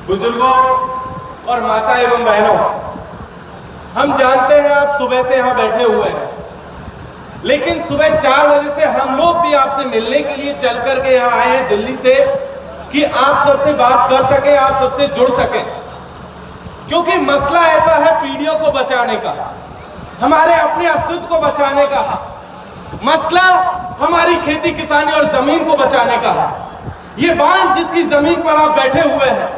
बुजुर्गों और माता एवं बहनों, हम जानते हैं आप सुबह से यहाँ बैठे हुए हैं, लेकिन सुबह 4 बजे से हम लोग भी आपसे मिलने के लिए चल करके यहाँ आए हैं दिल्ली से, कि आप सबसे बात कर सके, आप सबसे जुड़ सके। क्योंकि मसला ऐसा है पीढ़ियों को बचाने का, हमारे अपने अस्तित्व को बचाने का, मसला हमारी खेती किसानी और जमीन को बचाने का है। ये बांध जिसकी जमीन पर आप बैठे हुए हैं,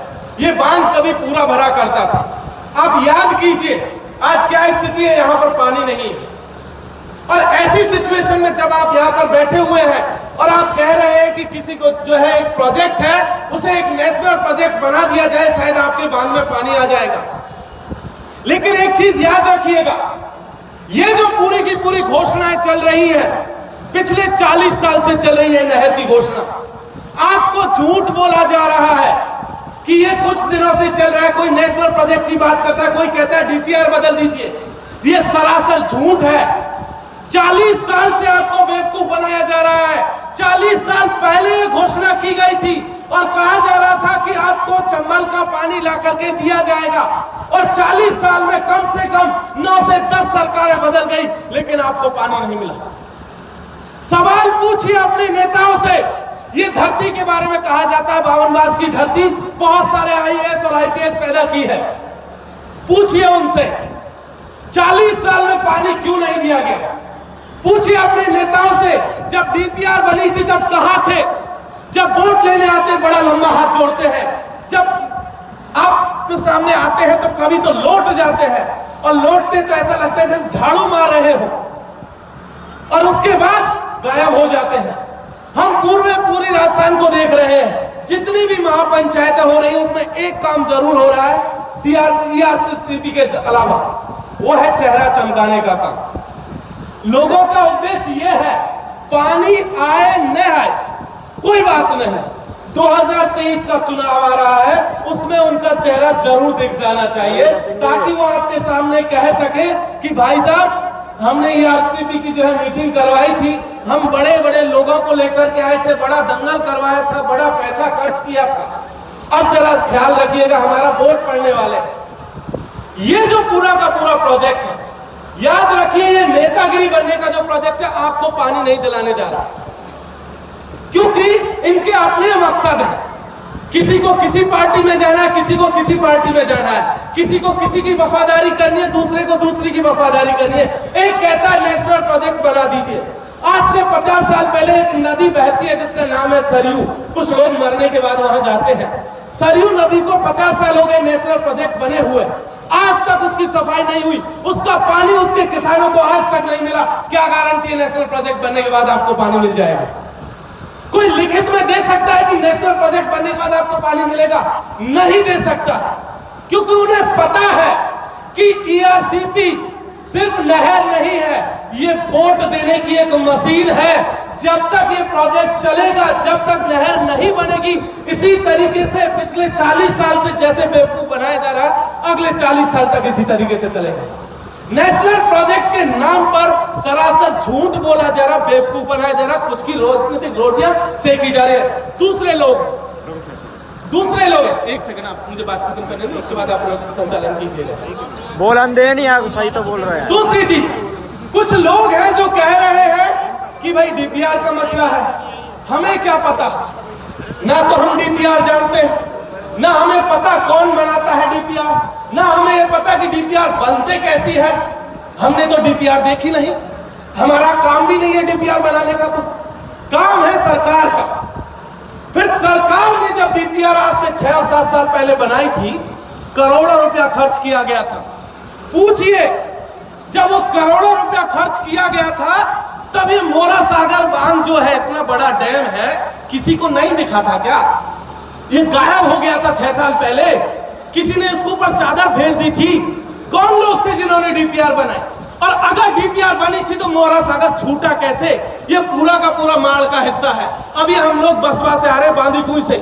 ये बांध कभी पूरा भरा करता था। आप याद कीजिए आज क्या स्थिति है, यहाँ पर पानी नहीं है। और ऐसी सिचुएशन में जब आप यहाँ पर बैठे हुए हैं और आप कह रहे हैं कि किसी को जो है एक प्रोजेक्ट है उसे एक नेशनल प्रोजेक्ट बना दिया जाए, शायद आपके बांध में पानी आ जाएगा। लेकिन एक चीज याद रखिएगा, ये जो पूरी की पूरी घोषणाएं चल रही है, पिछले 40 साल से चल रही है नहर की घोषणा। आपको झूठ बोला जा रहा है कि ये कुछ दिनों से चल रहा है, कोई नेशनल प्रोजेक्ट की बात करता है, कोई कहता है डीपीआर बदल दीजिए। ये सरासर झूठ है। 40 साल से आपको बेवकूफ बनाया जा रहा है। 40 साल पहले ये घोषणा की गई थी और कहा जा रहा था कि आपको चंबल का पानी ला करके दिया जाएगा, और 40 साल में कम से कम 9 से 10 सरकारें बदल गई, लेकिन आपको पानी नहीं मिला। सवाल पूछिए अपने नेताओं से। ये धरती के बारे में कहा जाता है 52 बास की धरती, बहुत सारे आईएएस और आईपीएस पैदा की है। पूछिए उनसे 40 साल में पानी क्यों नहीं दिया गया। पूछिए अपने नेताओं से, जब डीपीआर बनी थी तब कहां थे। जब वोट लेने आते बड़ा लंबा हाथ जोड़ते हैं, जब आपके सामने आते हैं तो कभी तो लौट जाते हैं, और लौटते तो ऐसा लगता है जैसे झाड़ू मार रहे हो, और उसके बाद गायब हो जाते हैं। हम पूरी राजस्थान को देख रहे हैं, जितनी भी महापंचायतें हो रही है उसमें एक काम जरूर हो रहा है सीआरपीसी के अलावा, वो है चेहरा चमकाने का काम। लोगों का उद्देश्य यह है पानी आए न आए कोई बात नहीं, 2023 का चुनाव आ रहा है, उसमें उनका चेहरा जरूर दिख जाना चाहिए, ताकि वो आपके सामने कह सके कि भाई साहब हमने ये आरसीपी की जो है मीटिंग करवाई थी, हम बड़े बड़े लोगों को लेकर के आए थे, बड़ा दंगल करवाया था, बड़ा पैसा खर्च किया था। अब जरा ख्याल रखिएगा हमारा वोट पड़ने वाले। ये जो पूरा का पूरा प्रोजेक्ट है, याद रखिए ये नेतागिरी बनने का जो प्रोजेक्ट है, आपको पानी नहीं दिलाने जा रहा, क्योंकि इनके अपने मकसद है। किसी को किसी पार्टी में जाना है, किसी को किसी पार्टी में जाना है, किसी को किसी की वफादारी करनी है, दूसरे को दूसरी की वफादारी करनी है। एक कहता है नेशनल प्रोजेक्ट बना दीजिए। आज से 50 साल पहले एक नदी बहती है जिसका नाम है सरयू। कुछ लोग मरने के बाद वहां जाते हैं। सरयू नदी को 50 साल हो गए नेशनल प्रोजेक्ट बने हुए, आज तक उसकी सफाई नहीं हुई, उसका पानी उसके किसानों को आज तक नहीं मिला। क्या गारंटी है नेशनल प्रोजेक्ट बनने के बाद आपको पानी मिल जाएगा? कोई लिखित में दे सकता है कि नेशनल प्रोजेक्ट बनने के बाद आपको पानी मिलेगा? नहीं दे सकता, क्योंकि उन्हें पता है कि ईआरसीपी सिर्फ नहर नहीं है, ये वोट देने की एक मशीन है। जब तक ये प्रोजेक्ट चलेगा, जब तक नहर नहीं बनेगी, इसी तरीके से पिछले 40 साल से जैसे बेवकूफ बनाया जा रहा है, अगले 40 साल तक इसी तरीके से चलेगा। नेशनल प्रोजेक्ट के नाम पर सरासर झूठ बोला जा रहा, बेवकूफ बनाया जा रहा, कुछ की राजनीतिक रोटियां सेकी जा रही है। दूसरे लोग एक सेकंड, आप मुझे बात खत्म करने दें, उसके बाद आप लोग संचालन कीजिएगा। बोलन दे नहीं, आप सही तो बोल रहे हैं। दूसरी चीज, कुछ लोग हैं जो कह रहे हैं कि भाई डीपीआर का मसला है। हमें क्या पता, ना तो हम डीपीआर जानते हैं, ना हमें पता कौन बनाता है डीपीआर, ना हमें ये पता कि डीपीआर बनते कैसी है। हमने तो डीपीआर देखी नहीं, हमारा काम भी नहीं है डीपीआर बनाने का, तो काम है सरकार का। फिर सरकार ने जब डीपीआर आज से 6 और 7 साल पहले बनाई थी, करोड़ों रुपया खर्च किया गया था। पूछिए, जब वो करोड़ों रुपया खर्च किया गया था, तब ये मोरा सागर बांध जो है, इतना बड़ा डैम है, किसी को नहीं दिखा था क्या? ये गायब हो गया था 6 साल पहले, किसी ने इसके ऊपर चादर फेंक दी थी। कौन लोग थे जिन्होंने डीपीआर बनाए? और अगर डीपीआर बनी थी तो मोरा सागर छूटा कैसे? ये पूरा का पूरा माड़ का हिस्सा है। अभी हम लोग बसवा से आ रहे, बांदीकुई से।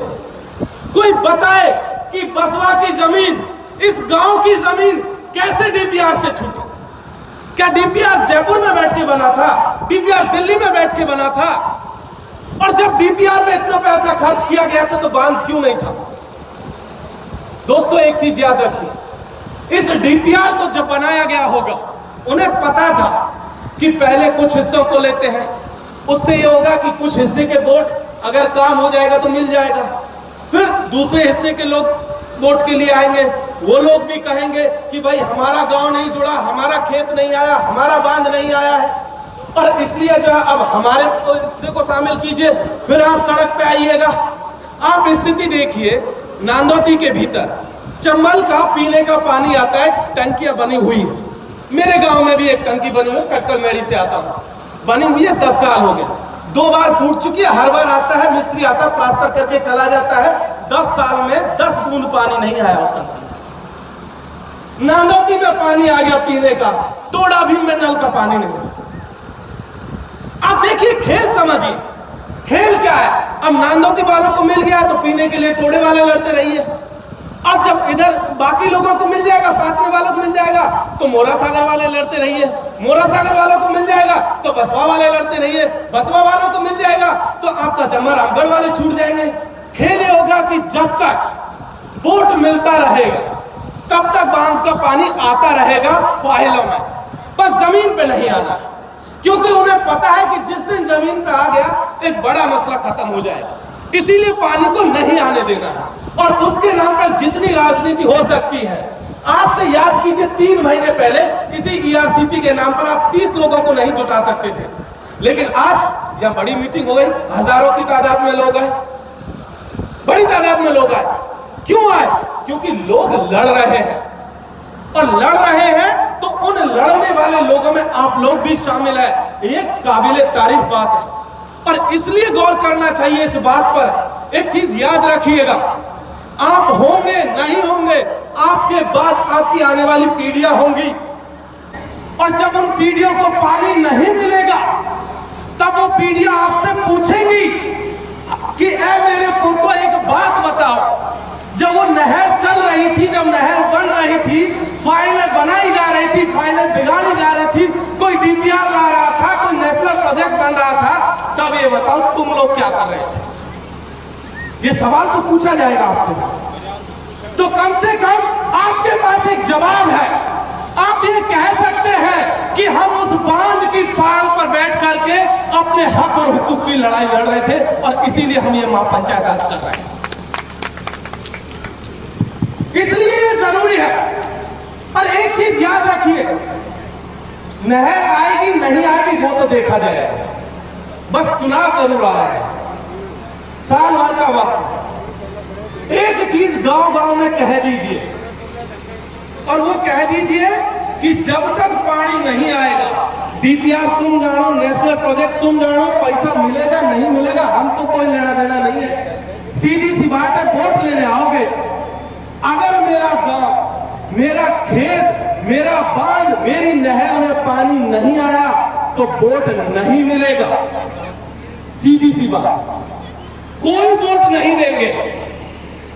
कोई बताए कि बसवा की जमीन, इस गांव की जमीन कैसे डीपीआर से छूटी? क्या डीपीआर जयपुर में बैठ के बना था? डीपीआर दिल्ली में बैठ के बना था? और जब डीपीआर में इतना पैसा खर्च किया गया था तो बांध क्यों नहीं था? दोस्तों एक चीज याद रखिए, इस डीपीआर को जब बनाया गया होगा उन्हें पता था कि पहले कुछ हिस्सों को लेते हैं, उससे ये होगा कि कुछ हिस्से के वोट अगर काम हो जाएगा तो मिल जाएगा, फिर दूसरे हिस्से के लोग वोट के लिए आएंगे, वो लोग भी कहेंगे कि भाई हमारा गांव नहीं जुड़ा, हमारा खेत नहीं आया, हमारा बांध नहीं आया है, और इसलिए जो है अब हमारे हिस्से को शामिल कीजिए, फिर आप सड़क पे आइएगा। आप स्थिति देखिए, नांदोती के भीतर चंबल का पीने का पानी आता है, टंकियां बनी हुई है। मेरे गांव में भी एक टंकी बनी हुई है, कटकल मेड़ी से आता हूं, बनी हुई है, 10 साल हो गए, 2 बार फूट चुकी है। हर बार आता है मिस्त्री, आता है प्लास्टर करके चला जाता है, 10 साल में 10 बूंद पानी नहीं आया उस टंकी में। नांदोती में पानी आ गया पीने का, टोड़ा भीम में नल का पानी नहीं आया। अब देखिए खेल समझिए, खेल क्या है, अब नांदोती वालों को मिल गया तो पीने के लिए टोड़े वाले लड़ते रहिए, अब जब इधर बाकी लोगों को मिल जाएगा, पांचने वालों को मिल जाएगा तो मोरा सागर वाले लड़ते रहिए, मोरा सागर वालों को मिल जाएगा तो बसवा वाले लड़ते रहिए, बसवा वालों को मिल जाएगा तो आपका जमर रामगढ़ वाले छूट जाएंगे। खेल ये होगा कि जब तक वोट मिलता रहेगा तब तक बांध का पानी आता रहेगा फाइलों में, बस जमीन पे नहीं आना, क्योंकि उन्हें पता है कि जिस दिन जमीन पे आ गया एक बड़ा मसला खत्म हो जाएगा, इसीलिए पानी को नहीं आने देना है। और उसके नाम पर जितनी राजनीति हो सकती है, आज से याद कीजिए 3 महीने पहले इसी ईआरसीपी के नाम पर आप 30 लोगों को नहीं जुटा सकते थे, लेकिन आज यह बड़ी मीटिंग हो गई, हजारों की तादाद में लोग आए, बड़ी तादाद में लोग आए। क्यों आए? क्योंकि लोग लड़ रहे हैं, और लड़ रहे हैं तो उन लड़ने वाले लोगों में आप लोग भी शामिल है, ये काबिले तारीफ बात है। और इसलिए गौर करना चाहिए इस बात पर, एक चीज याद रखिएगा, आप होंगे नहीं होंगे, आपके बाद आपकी आने वाली पीढ़ियां होंगी, और जब उन पीढ़ियों को पानी नहीं मिलेगा तब वो पीढ़ियां आपसे पूछेंगी कि ऐ मेरे पुरखों एक बात बताओ, जब वो नहर चल रही थी, जब नहर बन रही थी, फाइलें बनाई जा रही थी, फाइलें बिगाड़ी जा रही थी, कोई डीपीआर ला रहा था, कोई नेशनल प्रोजेक्ट बन रहा था, तब ये बताओ तुम लोग क्या कर रहे थे? ये सवाल तो पूछा जाएगा आपसे, तो कम से कम आपके पास एक जवाब है। आप ये कह सकते हैं कि हम उस बांध की पाल पर बैठ करके अपने हक और हुकूक की लड़ाई लड़ रहे थे, और इसीलिए हम ये महापंचायत राज कर रहे हैं। इसलिए ये जरूरी है। और एक चीज याद रखिए, नहर आएगी नहीं आएगी वो तो देखा जाएगा, बस चुनाव जरूर आ रहा है, साल भर का वक्त। एक चीज गांव गांव में कह दीजिए, और वो कह दीजिए कि जब तक पानी नहीं आएगा, डीपीआर तुम जानो, नेशनल प्रोजेक्ट तुम जानो, पैसा मिलेगा नहीं मिलेगा हमको कोई लेना देना नहीं है। सीधी सी बात है, वोट लेने आओगे, अगर मेरा गांव, मेरा खेत, मेरा बांध, मेरी नहर में पानी नहीं आया तो वोट नहीं मिलेगा, सीधी सी बात। कोई वोट नहीं देंगे,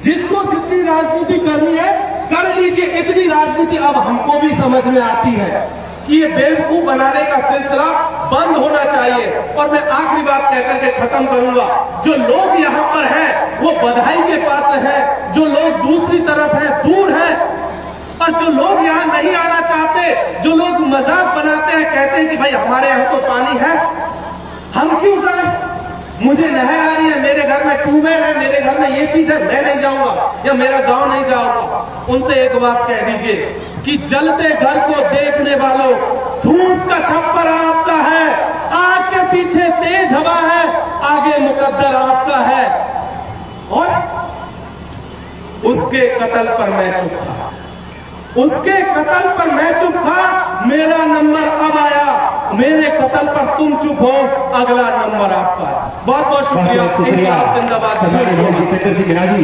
जिसको जितनी राजनीति करनी है कर लीजिए। इतनी राजनीति अब हमको भी समझ में आती है कि ये बेवकूफ बनाने का सिलसिला बंद होना चाहिए। और मैं आखिरी बात कहकर के खत्म करूंगा, जो लोग यहाँ पर हैं वो बधाई के पात्र हैं, जो लोग दूसरी तरफ हैं, दूर हैं, और जो लोग यहाँ नहीं आना चाहते, जो लोग मजाक बनाते हैं, कहते हैं कि भाई हमारे यहाँ तो पानी है, हम क्यों जाएं? मुझे नहर आ रही है, मेरे घर में ट्यूबवेल है, मेरे घर में ये चीज है, मैं नहीं जाऊंगा, या मेरा गांव नहीं जाऊंगा। उनसे एक बात कह दीजिए कि जलते घर को देखने वालों, फूस का छप्पर आपका है, आग के पीछे तेज हवा है, आगे मुकद्दर आपका है, और उसके कत्ल पर मैं चुप था, उसके कत्ल पर मैं चुप था, मेरा नंबर अब आया, मेरे कत्ल पर तुम चुप हो, अगला नंबर आपका है। बहुत बहुत शुक्रिया। जितेंद्र जी मीणा जी।